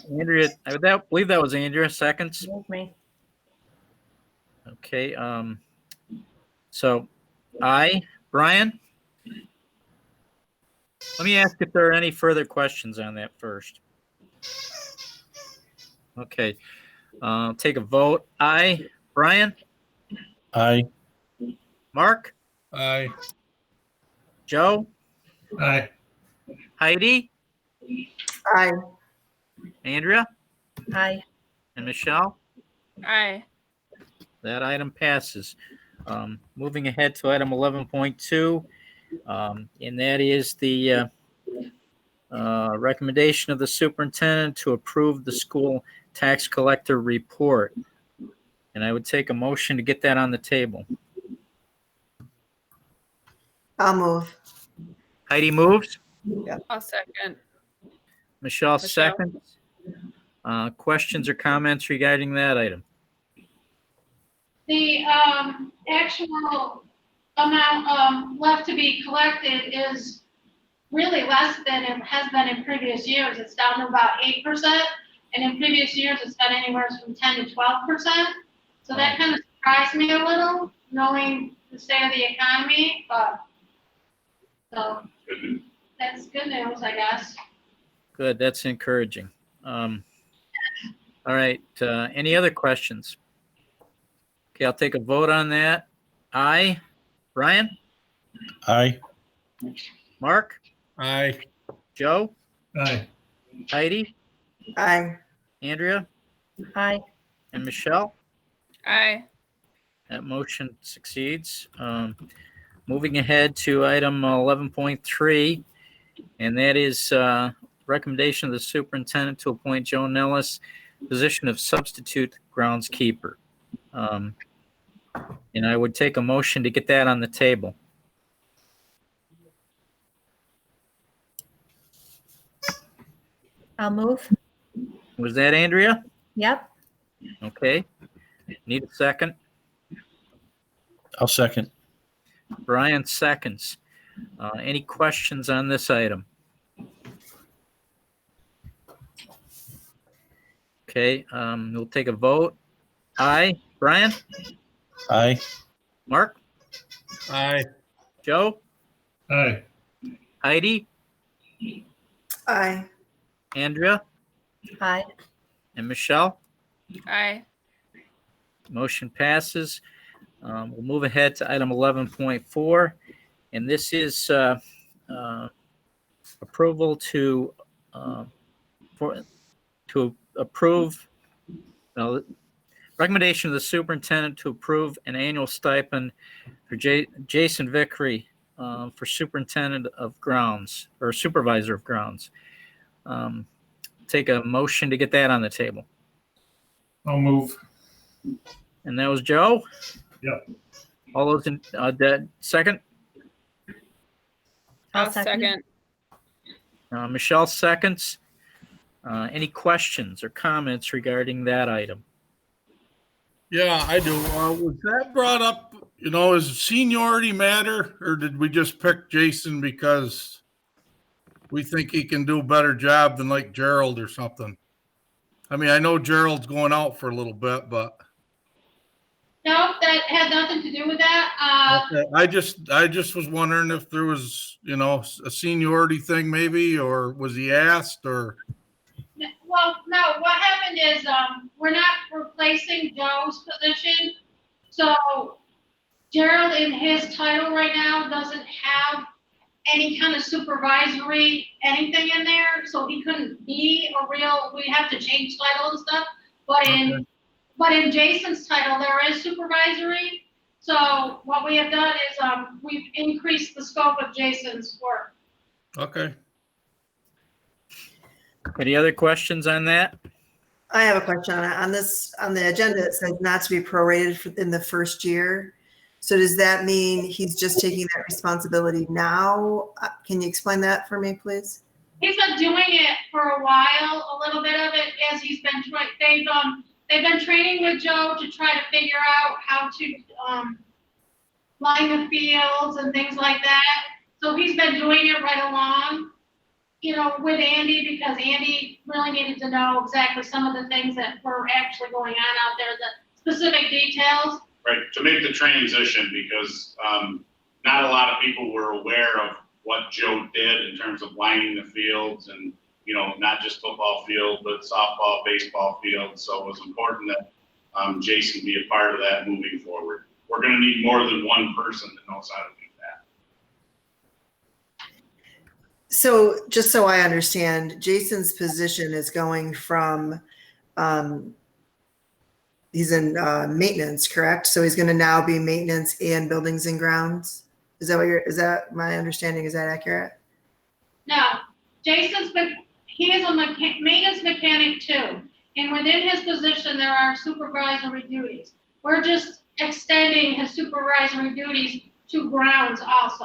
Speaker 2: Andrea, I believe that was Andrea, seconds.
Speaker 5: Move me.
Speaker 2: Okay, so Brian? Let me ask if there are any further questions on that first. Okay, take a vote. Aye. Brian?
Speaker 4: Aye.
Speaker 2: Mark?
Speaker 4: Aye.
Speaker 2: Joe?
Speaker 4: Aye.
Speaker 2: Heidi?
Speaker 6: Aye.
Speaker 2: Andrea?
Speaker 5: Aye.
Speaker 2: And Michelle?
Speaker 5: Aye.
Speaker 2: That item passes. Moving ahead to item 11.2, And that is the recommendation of the superintendent to approve the school tax collector report. And I would take a motion to get that on the table.
Speaker 6: I'll move.
Speaker 2: Heidi moves.
Speaker 5: I'll second.
Speaker 2: Michelle seconds. Questions or comments regarding that item?
Speaker 10: The, actual amount, left to be collected is really less than it has been in previous years. It's down to about 8%. And in previous years, it's been anywhere from 10 to 12%. So that kind of surprised me a little, knowing the state of the economy, but, so, that's good news, I guess.
Speaker 2: Good, that's encouraging. All right, any other questions? Okay, I'll take a vote on that. Aye. Brian?
Speaker 4: Aye.
Speaker 2: Mark?
Speaker 4: Aye.
Speaker 2: Joe?
Speaker 4: Aye.
Speaker 2: Heidi?
Speaker 6: Aye.
Speaker 2: Andrea?
Speaker 5: Aye.
Speaker 2: And Michelle?
Speaker 5: Aye.
Speaker 2: That motion succeeds. Moving ahead to item 11.3, and that is recommendation of the superintendent to appoint Joe Nellis, position of substitute groundskeeper. And I would take a motion to get that on the table.
Speaker 5: I'll move.
Speaker 2: Was that Andrea?
Speaker 5: Yep.
Speaker 2: Okay. Need a second?
Speaker 4: I'll second.
Speaker 2: Brian seconds. Any questions on this item? Okay, we'll take a vote. Aye. Brian?
Speaker 4: Aye.
Speaker 2: Mark?
Speaker 4: Aye.
Speaker 2: Joe?
Speaker 4: Aye.
Speaker 2: Heidi?
Speaker 6: Aye.
Speaker 2: Andrea?
Speaker 5: Aye.
Speaker 2: And Michelle?
Speaker 5: Aye.
Speaker 2: Motion passes. We'll move ahead to item 11.4, and this is approval to approve recommendation of the superintendent to approve an annual stipend for Jason Vickery for superintendent of grounds or supervisor of grounds. Take a motion to get that on the table.
Speaker 4: I'll move.
Speaker 2: And that was Joe?
Speaker 4: Yep.
Speaker 2: All those in second?
Speaker 5: I'll second.
Speaker 2: Michelle seconds. Any questions or comments regarding that item?
Speaker 4: Yeah, I do. Was that brought up, does seniority matter, or did we just pick Jason because we think he can do a better job than like Gerald or something? I mean, I know Gerald's going out for a little bit, but.
Speaker 10: No, that had nothing to do with that.
Speaker 4: Okay. I just was wondering if there was, a seniority thing maybe, or was he asked, or?
Speaker 10: Well, no, what happened is, we're not replacing Joe's position. So Gerald in his title right now doesn't have any kind of supervisory anything in there. So he couldn't be we have to change title and stuff. But in Jason's title, there is supervisory. So what we have done is, we've increased the scope of Jason's work.
Speaker 4: Okay.
Speaker 2: Any other questions on that?
Speaker 6: I have a question on this. On the agenda, it says not to be prorated in the first year. So does that mean he's just taking that responsibility now? Can you explain that for me, please?
Speaker 10: He's been doing it for a while, a little bit of it, as he's been they've been training with Joe to try to figure out how to line the fields and things like that. So he's been doing it right along, with Andy, because Andy really needed to know exactly some of the things that were actually going on out there, the specific details.
Speaker 1: Right, to make the transition, because not a lot of people were aware of what Joe did in terms of lining the fields and, not just football field, but softball, baseball field. So it was important that Jason be a part of that moving forward. We're going to need more than one person that knows how to do that.
Speaker 6: So just so I understand, Jason's position is going from, he's in maintenance, correct? So he's going to now be maintenance and buildings and grounds? Is that my understanding? Is that accurate?
Speaker 10: No, he is a maintenance mechanic too. And within his position, there are supervisory duties. We're just extending his supervisory duties to grounds also.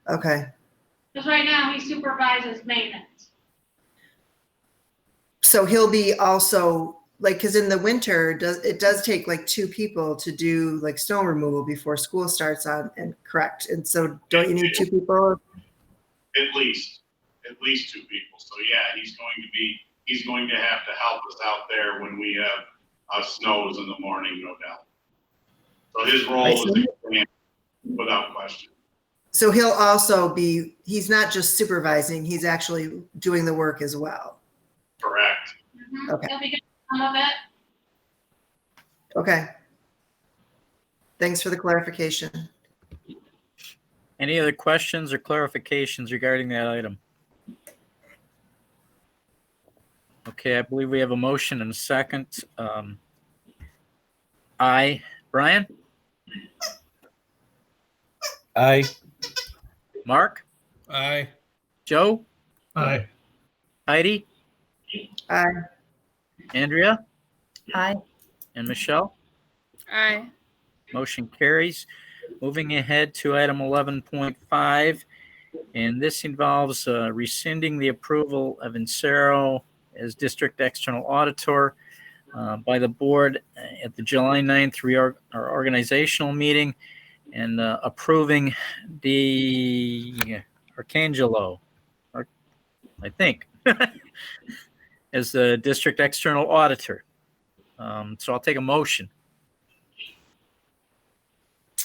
Speaker 6: Okay.
Speaker 10: Because right now he supervises maintenance.
Speaker 6: So he'll be also like, because in the winter, it does take like 2 people to do like snow removal before school starts on, and correct. And so don't you need 2 people?
Speaker 1: At least 2 people. So yeah, he's going to have to help us out there when we have snows in the morning, no doubt. So his role is expanded without question.
Speaker 6: So he'll also he's not just supervising, he's actually doing the work as well.
Speaker 1: Correct.
Speaker 10: Mm-hmm.
Speaker 6: Okay.
Speaker 10: He'll be getting some of it.
Speaker 6: Okay. Thanks for the clarification.
Speaker 2: Any other questions or clarifications regarding that item? Okay, I believe we have a motion and a second. Aye. Brian?
Speaker 11: Aye.
Speaker 2: Mark?
Speaker 4: Aye.
Speaker 2: Joe?
Speaker 4: Aye.
Speaker 2: Heidi?
Speaker 6: Aye.
Speaker 2: Andrea?
Speaker 6: Aye.
Speaker 2: And Michelle?
Speaker 5: Aye.
Speaker 2: Motion carries. Moving ahead to item 11.5, and this involves rescinding the approval of Insero as district external auditor by the board at the July 9th our organizational meeting, and approving the Arcangelo, I think, as the district external auditor. So I'll take a motion.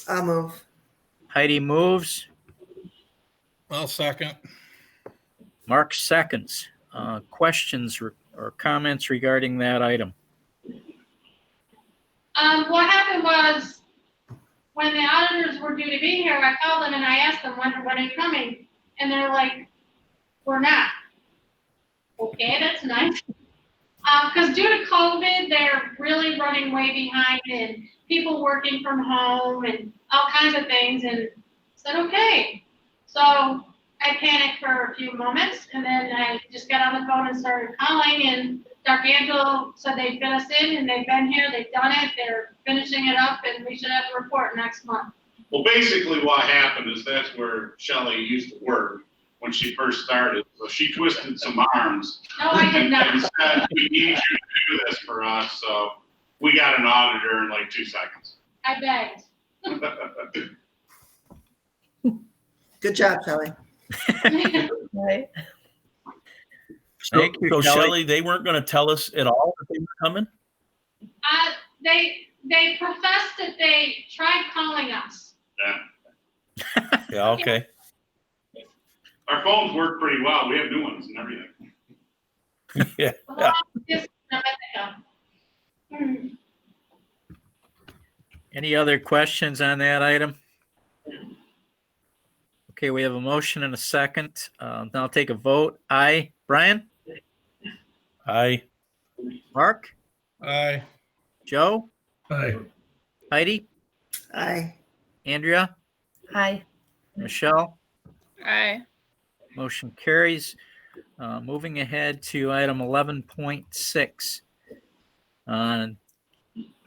Speaker 6: I'll move.
Speaker 2: Heidi moves.
Speaker 4: I'll second.
Speaker 2: Mark seconds. Questions or comments regarding that item?
Speaker 10: What happened was, when the auditors were due to be here, I called them and I asked them, when are you coming? And they're like, we're not. Okay, that's nice. Because due to COVID, they're really running way behind, and people working from home and all kinds of things, and said, okay. So I panicked for a few moments, and then I just got on the phone and started calling, and Dr. Angelo said they'd fit us in, and they've been here, they've done it, they're finishing it up, and we should have a report next month.
Speaker 1: Well, basically what happened is that's where Shelley used to work when she first started. So she twisted some arms.
Speaker 10: No, I did not.
Speaker 1: And said, we need you to do this for us. So we got an auditor in like 2 seconds.
Speaker 10: I begged.
Speaker 6: Good job, Shelley.
Speaker 5: Right.
Speaker 2: Thank you,
Speaker 11: So
Speaker 2: Shelley.
Speaker 11: Shelley, they weren't going to tell us at all that they were coming?
Speaker 10: They professed that they tried calling us.
Speaker 1: Yeah.
Speaker 11: Yeah, okay.
Speaker 1: Our phones work pretty well. We have new ones and everything.
Speaker 11: Yeah.
Speaker 10: Well, just a minute ago.
Speaker 2: Any other questions on that item? Okay, we have a motion and a second. Now I'll take a vote. Aye. Brian?
Speaker 11: Aye.
Speaker 2: Mark?
Speaker 4: Aye.
Speaker 2: Joe?
Speaker 4: Aye.
Speaker 2: Heidi?
Speaker 6: Aye.
Speaker 2: Andrea?
Speaker 5: Aye.
Speaker 2: Michelle?
Speaker 5: Aye.
Speaker 2: Motion carries. Moving ahead to item 11.6.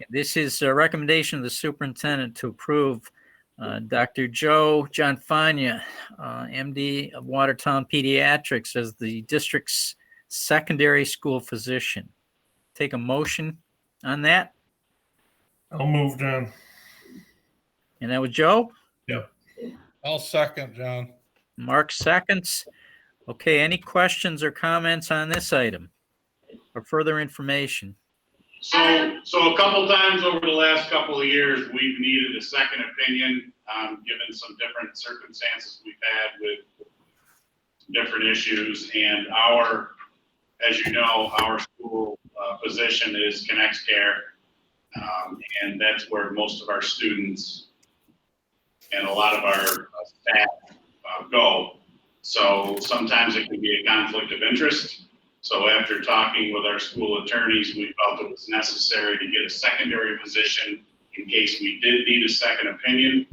Speaker 2: This is a recommendation of the superintendent to approve Dr. John Fania, MD of Watertown Pediatrics, as the district's secondary school physician. Take a motion on that.
Speaker 4: I'll move, John.
Speaker 2: And that was Joe.
Speaker 4: I'll second, John.
Speaker 2: Mark seconds. Okay, any questions or comments on this item or further information?
Speaker 1: So a couple times over the last couple of years, we've needed a second opinion, given some different circumstances we've had with different issues. And as you know, our school position is Connects Care. And that's where most of our students and a lot of our staff go. So sometimes it can be a conflict of interest. So after talking with our school attorneys, we felt it was necessary to get a secondary position in case we did need a second opinion.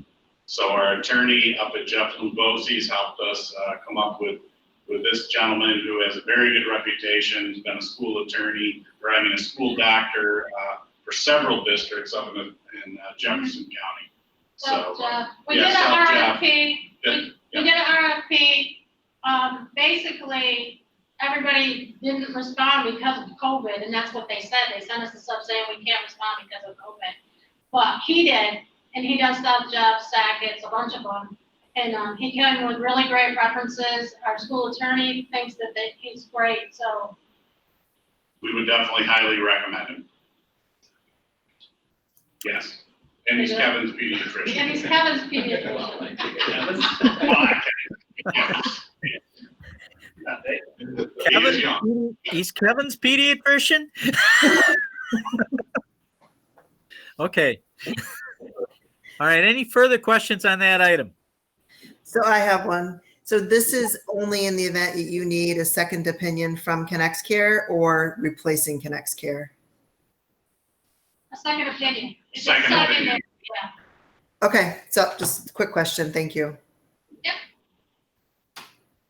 Speaker 1: So our attorney up at Jeff Lubosi's helped us come up with this gentleman who has a very good reputation. He's been a school attorney, a school doctor for several districts up in Jefferson County. So
Speaker 10: We
Speaker 1: yeah,
Speaker 10: did
Speaker 1: South
Speaker 10: an
Speaker 1: Jeff.
Speaker 10: RFP,
Speaker 1: Yeah.
Speaker 10: we did an RFP, basically, everybody didn't respond because of COVID, and that's what they said, they sent us a sub saying we can't respond because of COVID. But he did, and he does South Jeff, Sackett's, a bunch of them, and, he came with really great references, our school attorney thinks that he's great, so.
Speaker 1: We would definitely highly recommend him. Yes, and he's Kevin's pediatrician.
Speaker 10: And he's Kevin's pediatrician.
Speaker 2: Kevin, he's Kevin's pediatrician? Okay. All right, any further questions on that item?
Speaker 6: So I have one. So this is only in the event that you need a second opinion from Connects Care or replacing Connects Care?
Speaker 10: A second opinion. It's a
Speaker 1: Second opinion.
Speaker 10: Yeah.
Speaker 6: Okay, so just a quick question. Thank you.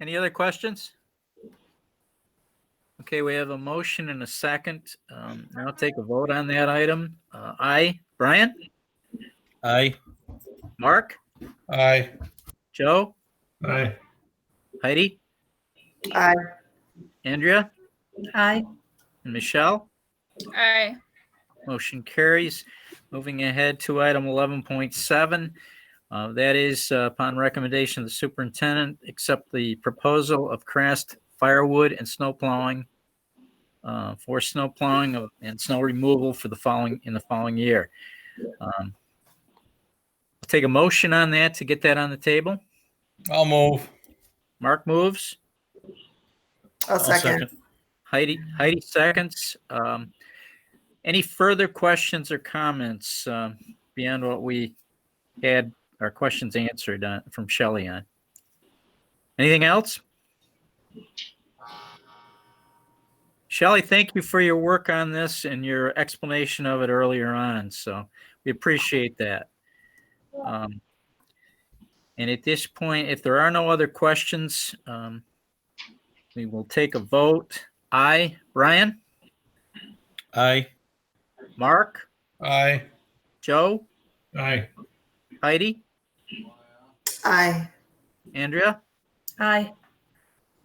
Speaker 2: Any other questions? Okay, we have a motion and a second. Now take a vote on that item. Aye. Brian?
Speaker 11: Aye.
Speaker 2: Mark?
Speaker 4: Aye.
Speaker 2: Joe?
Speaker 4: Aye.
Speaker 2: Heidi?
Speaker 6: Aye.
Speaker 2: Andrea?
Speaker 5: Aye.
Speaker 2: And Michelle?
Speaker 5: Aye.
Speaker 2: Motion carries. Moving ahead to item 11.7. That is upon recommendation of the superintendent, accept the proposal of Crest firewood and snow plowing for snow plowing and snow removal for the following year. Take a motion on that to get that on the table.
Speaker 4: I'll move.
Speaker 2: Mark moves.
Speaker 6: I'll second.
Speaker 2: Heidi seconds. Any further questions or comments beyond what we had our questions answered from Shelley on? Anything else? Shelley, thank you for your work on this and your explanation of it earlier on. So we appreciate that. And at this point, if there are no other questions, we will take a vote. Aye. Brian?
Speaker 11: Aye.
Speaker 2: Mark?
Speaker 4: Aye.
Speaker 2: Joe?
Speaker 4: Aye.
Speaker 2: Heidi?
Speaker 6: Aye.
Speaker 2: Andrea?
Speaker 5: Aye.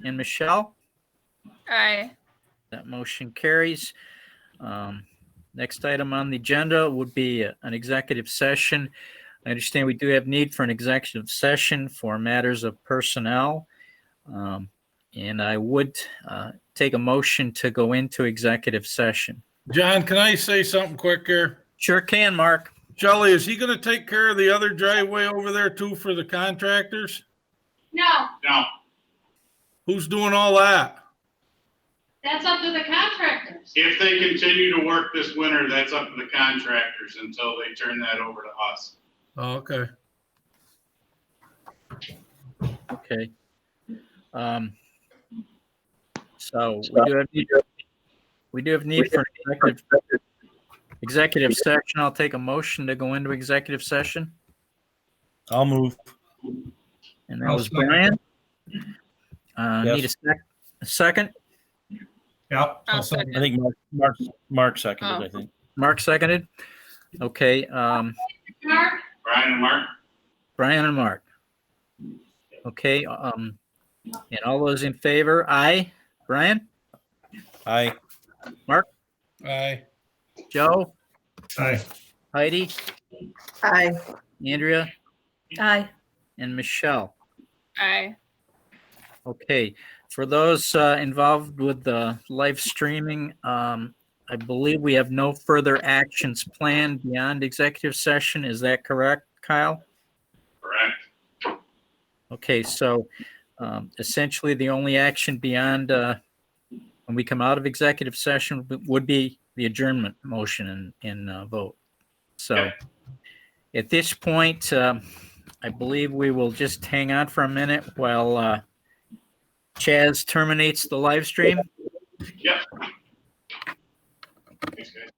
Speaker 2: And Michelle?
Speaker 5: Aye.
Speaker 2: That motion carries. Next item on the agenda would be an executive session. I understand we do have need for an executive session for matters of personnel. And I would take a motion to go into executive session.
Speaker 4: John, can I say something quick here?
Speaker 2: Sure can, Mark.
Speaker 4: Shelley, is he gonna take care of the other driveway over there too for the contractors?
Speaker 10: No,
Speaker 1: No,
Speaker 4: Who's doing all that?
Speaker 10: that's up to the contractors.
Speaker 1: if they continue to work this winter, that's up to the contractors until they turn that over to us.
Speaker 4: Oh, okay.
Speaker 2: Okay. So we do have need for an executive session. I'll take a motion to go into executive session.
Speaker 11: I'll move.
Speaker 2: And that
Speaker 4: I'll
Speaker 2: was
Speaker 4: second.
Speaker 2: Brian.
Speaker 11: Yes.
Speaker 2: Need a second?
Speaker 4: Yep.
Speaker 5: I'll second.
Speaker 11: I think Mark seconded, I think.
Speaker 2: Mark seconded. Okay,
Speaker 10: Mark?
Speaker 1: Brian and Mark?
Speaker 2: Brian and Mark. Okay, and all those in favor, aye. Brian?
Speaker 11: Aye.
Speaker 4: Aye.
Speaker 2: Joe?
Speaker 4: Aye.
Speaker 2: Heidi?
Speaker 6: Aye.
Speaker 2: Andrea?
Speaker 5: Aye.
Speaker 2: And Michelle?
Speaker 5: Aye.
Speaker 2: Okay, for those involved with the live streaming, I believe we have no further actions planned beyond executive session. Is that correct, Kyle?
Speaker 1: Correct.
Speaker 2: Okay, so essentially the only action beyond when we come out of executive session would be the adjournment motion and vote. So
Speaker 1: Okay.
Speaker 2: at this point, I believe we will just hang on for a minute while Chaz terminates the live stream.
Speaker 1: Yep. Thanks, guys.